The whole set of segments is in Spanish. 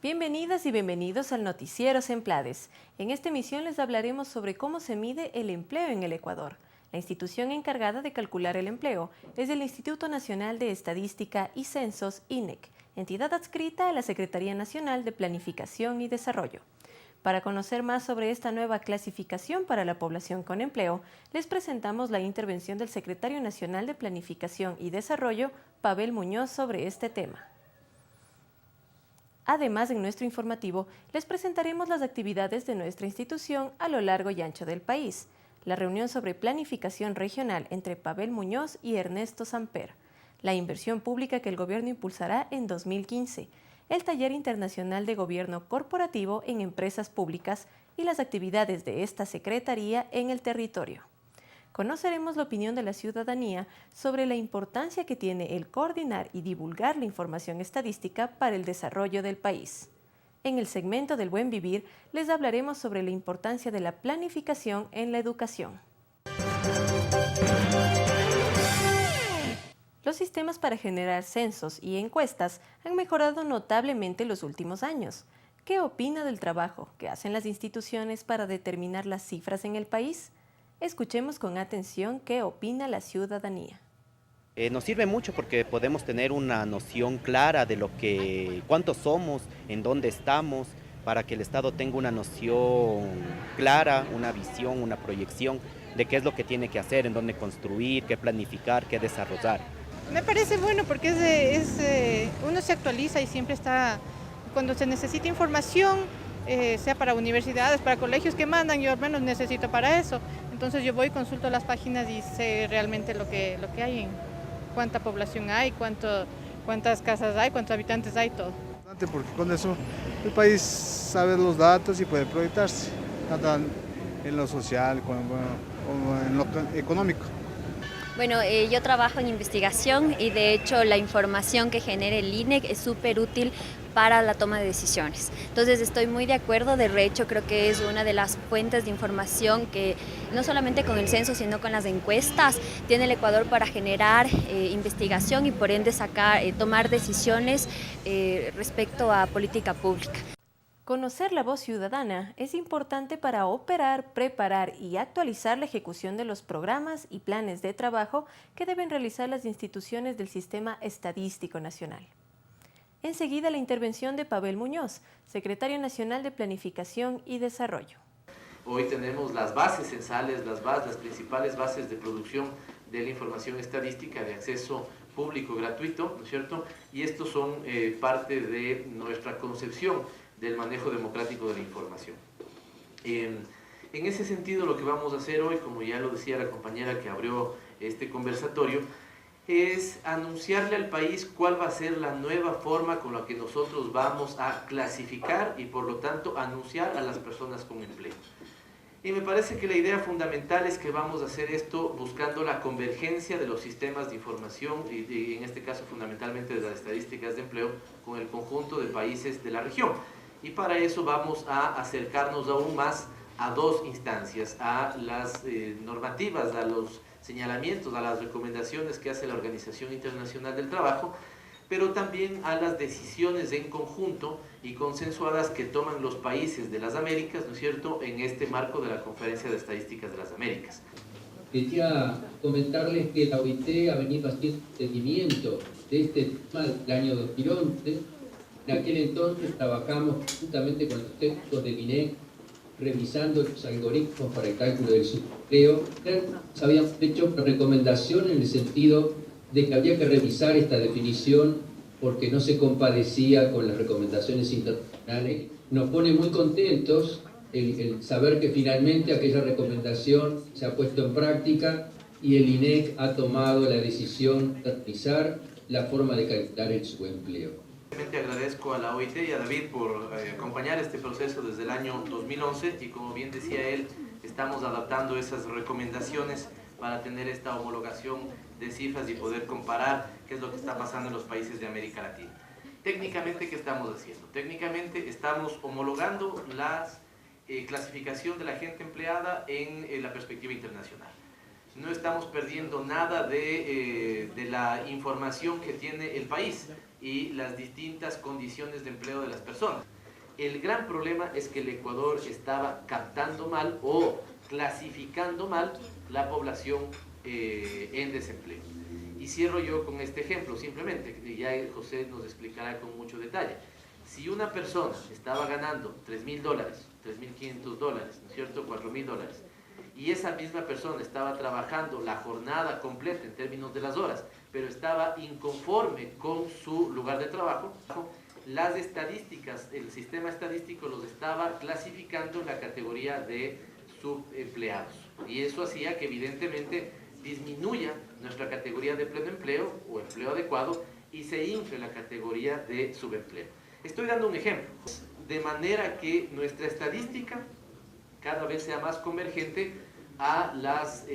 Bienvenidas y bienvenidos al Noticiero Semplades. En esta emisión les hablaremos sobre cómo se mide el empleo en el Ecuador. La institución encargada de calcular el empleo es el Instituto Nacional de Estadística y Censos, INEC, entidad adscrita a la Secretaría Nacional de Planificación y Desarrollo. Para conocer más sobre esta nueva clasificación para la población con empleo, les presentamos la intervención del Secretario Nacional de Planificación y Desarrollo, Pavel Muñoz, sobre este tema. Además, en nuestro informativo, les presentaremos las actividades de nuestra institución a lo largo y ancho del país. La reunión sobre planificación regional entre Pavel Muñoz y Ernesto Samper. La inversión pública que el gobierno impulsará en 2015. El taller internacional de gobierno corporativo en empresas públicas y las actividades de esta secretaría en el territorio. Conoceremos la opinión de la ciudadanía sobre la importancia que tiene el coordinar y divulgar la información estadística para el desarrollo del país. En el segmento del Buen Vivir les hablaremos sobre la importancia de la planificación en la educación. Los sistemas para generar censos y encuestas han mejorado notablemente en los últimos años. ¿Qué opina del trabajo que hacen las instituciones para determinar las cifras en el país? Escuchemos con atención qué opina la ciudadanía. Nos sirve mucho porque podemos tener una noción clara de cuántos somos, en dónde estamos, para que el Estado tenga una noción clara, una visión, una proyección de qué es lo que tiene que hacer, en dónde construir, qué planificar, qué desarrollar. Me parece bueno porque uno se actualiza y siempre está, cuando se necesita información, sea para universidades, para colegios que mandan, yo al menos necesito para eso. Entonces yo voy, consulto las páginas y sé realmente lo que hay, cuánta población hay, cuántas casas hay, cuántos habitantes hay, todo. Porque con eso el país sabe los datos y puede proyectarse, tanto en lo social como en lo económico. Bueno, yo trabajo en investigación y de hecho la información que genera el INEC es súper útil para la toma de decisiones. Entonces estoy muy de acuerdo, de hecho creo que es una de las fuentes de información que no solamente con el censo sino con las encuestas tiene el Ecuador para generar investigación y por ende tomar decisiones respecto a política pública. Conocer la voz ciudadana es importante para operar, preparar y actualizar la ejecución de los programas y planes de trabajo que deben realizar las instituciones del Sistema Estadístico Nacional. Enseguida la intervención de Pavel Muñoz, Secretario Nacional de Planificación y Desarrollo. Hoy tenemos las bases censales, las principales bases de producción de la información estadística de acceso público gratuito, ¿no es cierto? Y estos son parte de nuestra concepción del manejo democrático de la información. En ese sentido, lo que vamos a hacer hoy, como ya lo decía la compañera que abrió este conversatorio, es anunciarle al país cuál va a ser la nueva forma con la que nosotros vamos a clasificar y por lo tanto anunciar a las personas con empleo. Y me parece que la idea fundamental es que vamos a hacer esto buscando la convergencia de los sistemas de información y en este caso fundamentalmente de las estadísticas de empleo con el conjunto de países de la región. Y para eso vamos a acercarnos aún más a dos instancias, a las normativas, a los señalamientos, a las recomendaciones que hace la Organización Internacional del Trabajo, pero también a las decisiones en conjunto y consensuadas que toman los países de las Américas, ¿no es cierto?, en este marco de la Conferencia de Estadísticas de las Américas. Quería comentarles que la OIT ha venido haciendo seguimiento de este tema del año 2011. En aquel entonces trabajamos juntamente con los técnicos del INEC, revisando los algoritmos para el cálculo del subempleo. Habíamos hecho una recomendación en el sentido de que había que revisar esta definición porque no se compadecía con las recomendaciones internacionales. Nos pone muy contentos el saber que finalmente aquella recomendación se ha puesto en práctica y el INEC ha tomado la decisión de revisar la forma de calcular el subempleo. Realmente agradezco a la OIT y a David por acompañar este proceso desde el año 2011 y como bien decía él, estamos adaptando esas recomendaciones para tener esta homologación de cifras y poder comparar qué es lo que está pasando en los países de América Latina. Técnicamente, ¿qué estamos haciendo? Técnicamente estamos homologando la clasificación de la gente empleada en la perspectiva internacional. no estamos perdiendo nada de la información que tiene el país y las distintas condiciones de empleo de las personas. El gran problema es que el Ecuador estaba captando mal o clasificando mal la población en desempleo. Y cierro yo con este ejemplo, simplemente, que ya José nos explicará con mucho detalle. Si una persona estaba ganando $3.000, $3.500, ¿no es cierto?, $4.000, y esa misma persona estaba trabajando la jornada completa en términos de las horas, pero estaba inconforme con su lugar de trabajo, las estadísticas, el sistema estadístico los estaba clasificando en la categoría de subempleados. Y eso hacía que evidentemente disminuya nuestra categoría de pleno empleo o empleo adecuado y se infle la categoría de subempleo. Estoy dando un ejemplo, de manera que nuestra estadística cada vez sea más convergente a las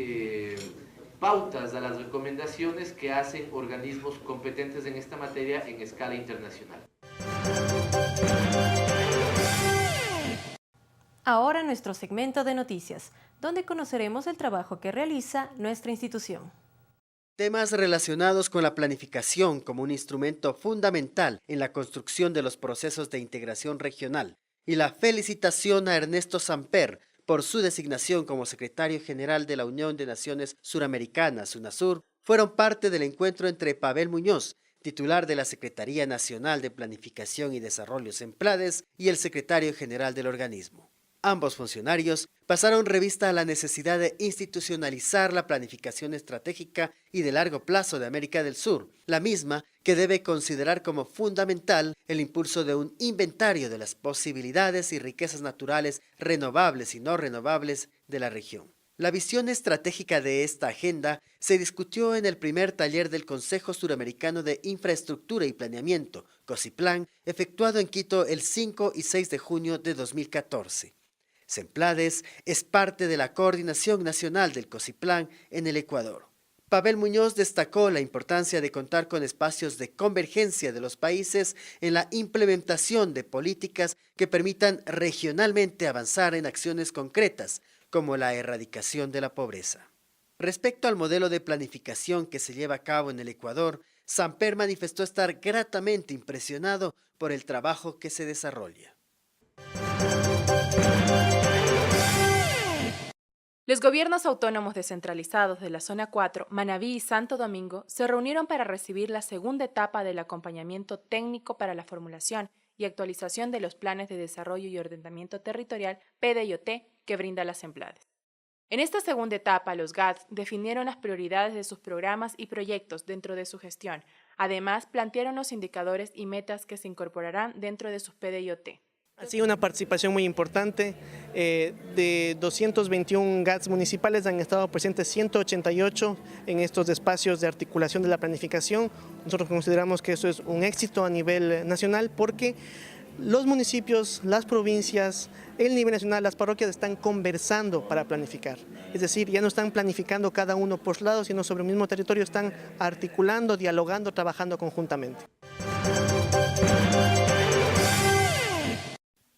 pautas, a las recomendaciones que hacen organismos competentes en esta materia en escala internacional. Ahora nuestro segmento de noticias, donde conoceremos el trabajo que realiza nuestra institución. Temas relacionados con la planificación como un instrumento fundamental en la construcción de los procesos de integración regional y la felicitación a Ernesto Samper por su designación como secretario general de la Unión de Naciones Suramericanas, UNASUR, fueron parte del encuentro entre Pavel Muñoz, titular de la Secretaría Nacional de Planificación y Desarrollo SEMPLADES, y el secretario general del organismo. Ambos funcionarios pasaron revista a la necesidad de institucionalizar la planificación estratégica y de largo plazo de América del Sur, la misma que debe considerar como fundamental el impulso de un inventario de las posibilidades y riquezas naturales renovables y no renovables de la región. La visión estratégica de esta agenda se discutió en el primer taller del Consejo Suramericano de Infraestructura y Planeamiento, COSIPLAN, efectuado en Quito el 5 y 6 de junio de 2014. SEMPLADES es parte de la coordinación nacional del COSIPLAN en el Ecuador. Pavel Muñoz destacó la importancia de contar con espacios de convergencia de los países en la implementación de políticas que permitan regionalmente avanzar en acciones concretas, como la erradicación de la pobreza. Respecto al modelo de planificación que se lleva a cabo en el Ecuador, Samper manifestó estar gratamente impresionado por el trabajo que se desarrolla. Los gobiernos autónomos descentralizados de la Zona 4, Manabí y Santo Domingo se reunieron para recibir la segunda etapa del acompañamiento técnico para la formulación y actualización de los planes de desarrollo y ordenamiento territorial PDIOT que brinda la SEMPLADES. En esta segunda etapa, los GADS definieron las prioridades de sus programas y proyectos dentro de su gestión. Además, plantearon los indicadores y metas que se incorporarán dentro de sus PDIOT. Ha sido una participación muy importante, de 221 GADS municipales han estado presentes 188 en estos espacios de articulación de la planificación. Nosotros consideramos que eso es un éxito a nivel nacional porque los municipios, las provincias, el nivel nacional, las parroquias están conversando para planificar. Es decir, ya no están planificando cada uno por su lado, sino sobre el mismo territorio, están articulando, dialogando, trabajando conjuntamente.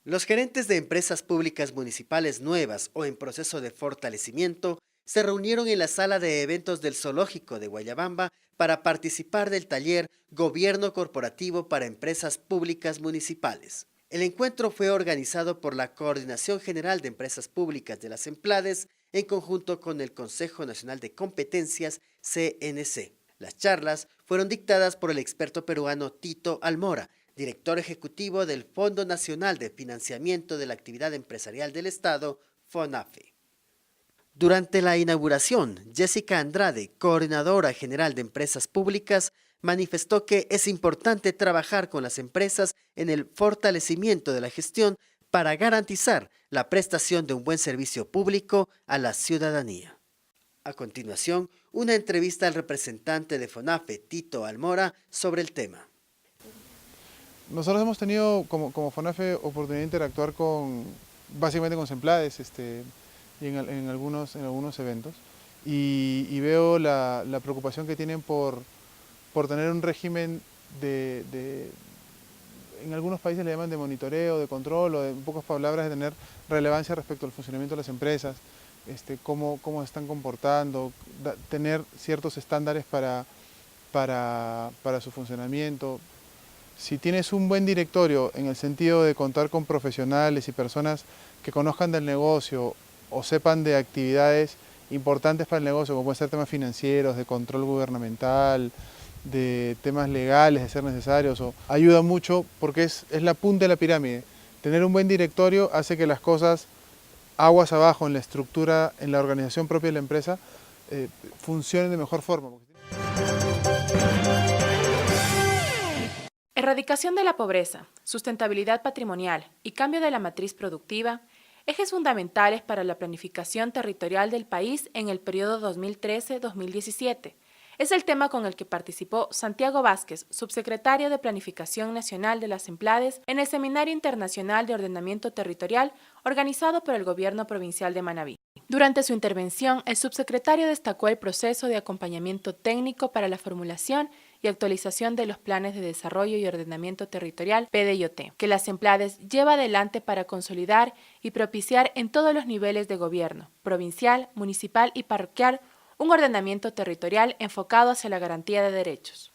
Los gerentes de empresas públicas municipales nuevas o en proceso de fortalecimiento se reunieron en la sala de eventos del Zoológico de Guayabamba para participar del taller Gobierno Corporativo para Empresas Públicas Municipales. El encuentro fue organizado por la Coordinación General de Empresas Públicas de las SEMPLADES en conjunto con el Consejo Nacional de Competencias, CNC. Las charlas fueron dictadas por el experto peruano Tito Almora, director ejecutivo del Fondo Nacional de Financiamiento de la Actividad Empresarial del Estado, FONAFE. Durante la inauguración, Jessica Andrade, coordinadora general de Empresas Públicas, manifestó que es importante trabajar con las empresas en el fortalecimiento de la gestión para garantizar la prestación de un buen servicio público a la ciudadanía. A continuación, una entrevista al representante de FONAFE, Tito Almora, sobre el tema. Nosotros hemos tenido como FONAFE oportunidad de interactuar básicamente con SEMPLADES y en algunos eventos y veo la preocupación que tienen por tener un régimen en algunos países le llaman de monitoreo, de control o en pocas palabras de tener relevancia respecto al funcionamiento de las empresas. cómo se están comportando, tener ciertos estándares para su funcionamiento. Si tienes un buen directorio en el sentido de contar con profesionales y personas que conozcan del negocio o sepan de actividades importantes para el negocio, como pueden ser temas financieros, de control gubernamental, de temas legales, de ser necesarios, ayuda mucho porque es la punta de la pirámide. Tener un buen directorio hace que las cosas aguas abajo en la estructura, en la organización propia de la empresa, funcionen de mejor forma. Erradicación de la pobreza, sustentabilidad patrimonial y cambio de la matriz productiva, ejes fundamentales para la planificación territorial del país en el periodo 2013-2017. Es el tema con el que participó Santiago Vázquez, subsecretario de Planificación Nacional de las Emplades, en el Seminario Internacional de Ordenamiento Territorial organizado por el Gobierno Provincial de Manabí. Durante su intervención, el subsecretario destacó el proceso de acompañamiento técnico para la formulación y actualización de los planes de desarrollo y ordenamiento territorial PDIOT, que las Emplades lleva adelante para consolidar y propiciar en todos los niveles de gobierno, provincial, municipal y parroquial, un ordenamiento territorial enfocado hacia la garantía de derechos.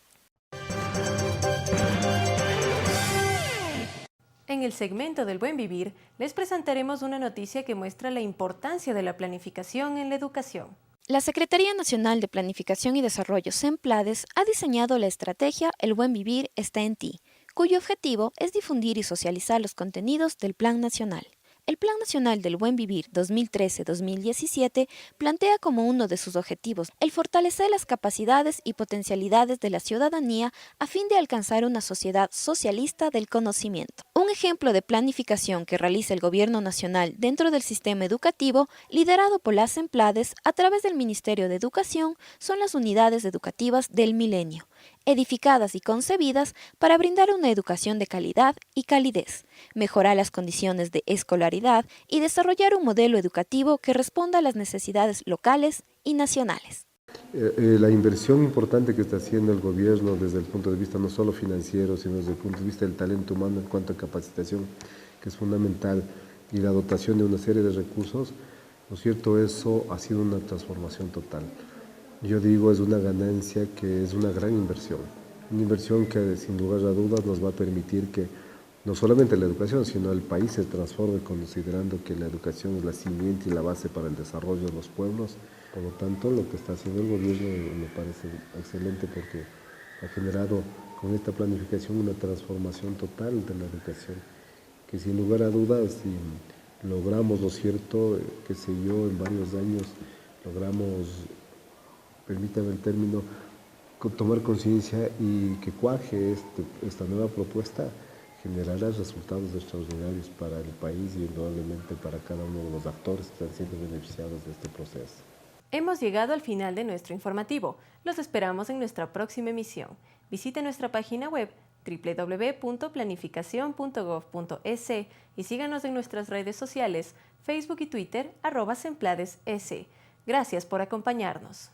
En el segmento del Buen Vivir, les presentaremos una noticia que muestra la importancia de la planificación en la educación. La Secretaría Nacional de Planificación y Desarrollo, SEMPLADES, ha diseñado la estrategia El Buen Vivir está en ti, cuyo objetivo es difundir y socializar los contenidos del Plan Nacional. El Plan Nacional del Buen Vivir 2013-2017 plantea como uno de sus objetivos el fortalecer las capacidades y potencialidades de la ciudadanía a fin de alcanzar una sociedad socialista del conocimiento. Un ejemplo de planificación que realiza el Gobierno Nacional dentro del sistema educativo, liderado por las Emplades a través del Ministerio de Educación, son las unidades educativas del milenio, edificadas y concebidas para brindar una educación de calidad y calidez, mejorar las condiciones de escolaridad y desarrollar un modelo educativo que responda a las necesidades locales y nacionales. La inversión importante que está haciendo el gobierno desde el punto de vista no solo financiero, sino desde el punto de vista del talento humano en cuanto a capacitación, que es fundamental, y la dotación de una serie de recursos, ¿no es cierto? Eso ha sido una transformación total. Yo digo, es una ganancia que es una gran inversión. Una inversión que sin lugar a dudas nos va a permitir que no solamente la educación, sino el país se transforme, considerando que la educación es la simiente y la base para el desarrollo de los pueblos. Por lo tanto, lo que está haciendo el gobierno me parece excelente porque ha generado con esta planificación una transformación total de la educación, que sin lugar a dudas, si logramos, ¿no es cierto?, qué sé yo, en varios años logramos, permítame el término, tomar conciencia y que cuaje esta nueva propuesta, generará resultados extraordinarios para el país y indudablemente para cada uno de los actores que están siendo beneficiados de este proceso. Hemos llegado al final de nuestro informativo. Los esperamos en nuestra próxima emisión. Visite nuestra página web www.planificacion.gov.es y síganos en nuestras redes sociales, Facebook y Twitter, @SEMPLADES-S. Gracias por acompañarnos.